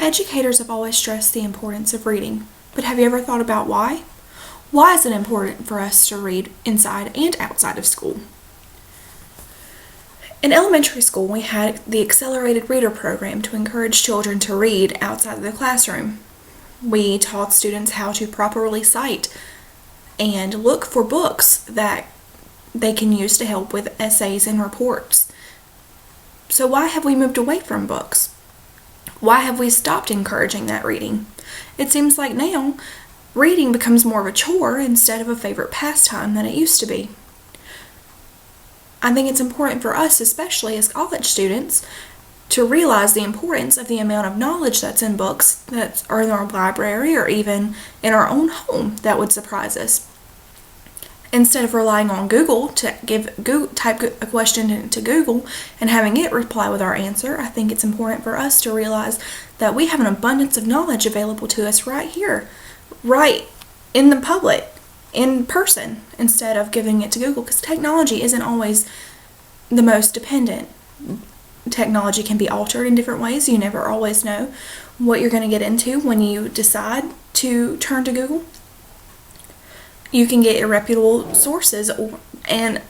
Educators have always stressed the importance of reading, but have you ever thought about why? Why is it important for us to read inside and outside of school? In elementary school, we had the Accelerated Reader program to encourage children to read outside of the classroom. We taught students how to properly cite and look for books that they can use to help with essays and reports. So why have we moved away from books? Why have we stopped encouraging that reading? It seems like now reading becomes more of a chore instead of a favorite pastime than it used to be. I think it's important for us, especially as college students, to realize the importance of the amount of knowledge that's in books that are in our library or even in our own home that would surprise us. Instead of relying on Google to type a question into Google and having it reply with our answer, I think it's important for us to realize that we have an abundance of knowledge available to us right here, right in the public, in person, instead of giving it to Google, because technology isn't always the most dependent. Technology can be altered in different ways. You never always know what you're going to get into when you decide to turn to Google. You can get irreputable sources, and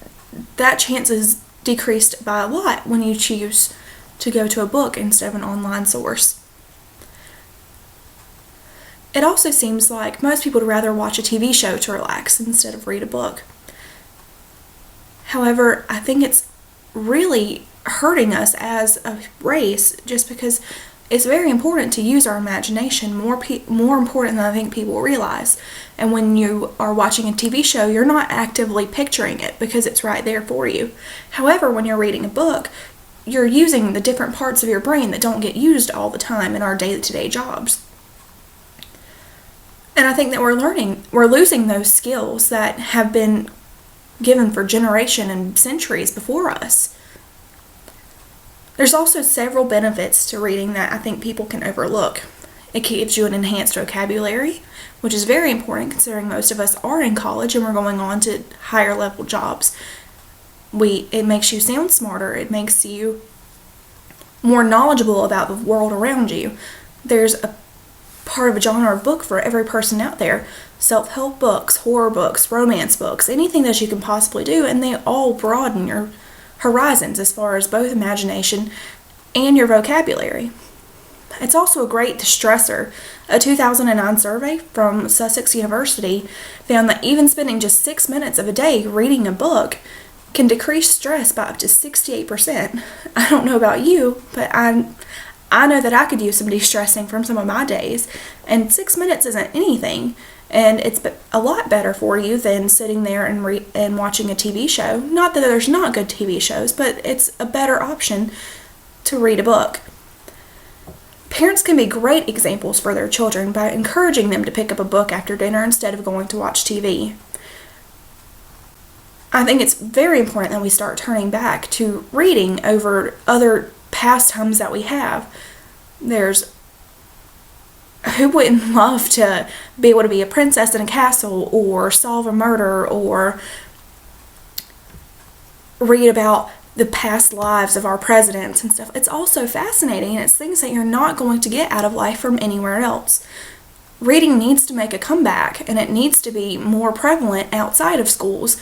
that chance is decreased by a lot when you choose to go to a book instead of an online source. It also seems like most people would rather watch a TV show to relax instead of read a book. However, I think it's really hurting us as a race just because it's very important to use our imagination, more important than I think people realize. And when you are watching a TV show, you're not actively picturing it because it's right there for you. However, when you're reading a book, you're using the different parts of your brain that don't get used all the time in our day-to-day jobs. And I think that we're losing those skills that have been given for generations and centuries before us. There's also several benefits to reading that I think people can overlook. It gives you an enhanced vocabulary, which is very important considering most of us are in college and we're going on to higher level jobs. It makes you sound smarter. It makes you more knowledgeable about the world around you. There's a part of a genre of book for every person out there. Self-help books, horror books, romance books, anything that you can possibly do, and they all broaden your horizons as far as both imagination and your vocabulary. It's also a great distressor. A 2009 survey from Sussex University found that even spending just 6 minutes of a day reading a book can decrease stress by up to 68%. I don't know about you, but I know that I could use some de-stressing from some of my days, and 6 minutes isn't anything. And it's a lot better for you than sitting there and watching a TV show. Not that there's not good TV shows, but it's a better option to read a book. Parents can be great examples for their children by encouraging them to pick up a book after dinner instead of going to watch TV. I think it's very important that we start turning back to reading over other pastimes that we have. Who wouldn't love to be able to be a princess in a castle or solve a murder or read about the past lives of our presidents and stuff? It's also fascinating, and it's things that you're not going to get out of life from anywhere else. Reading needs to make a comeback, and it needs to be more prevalent outside of schools.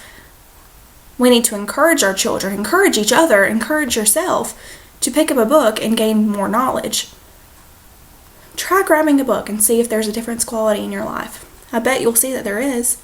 We need to encourage our children, encourage each other, encourage yourself to pick up a book and gain more knowledge. Try grabbing a book and see if there's a difference quality in your life. I bet you'll see that there is.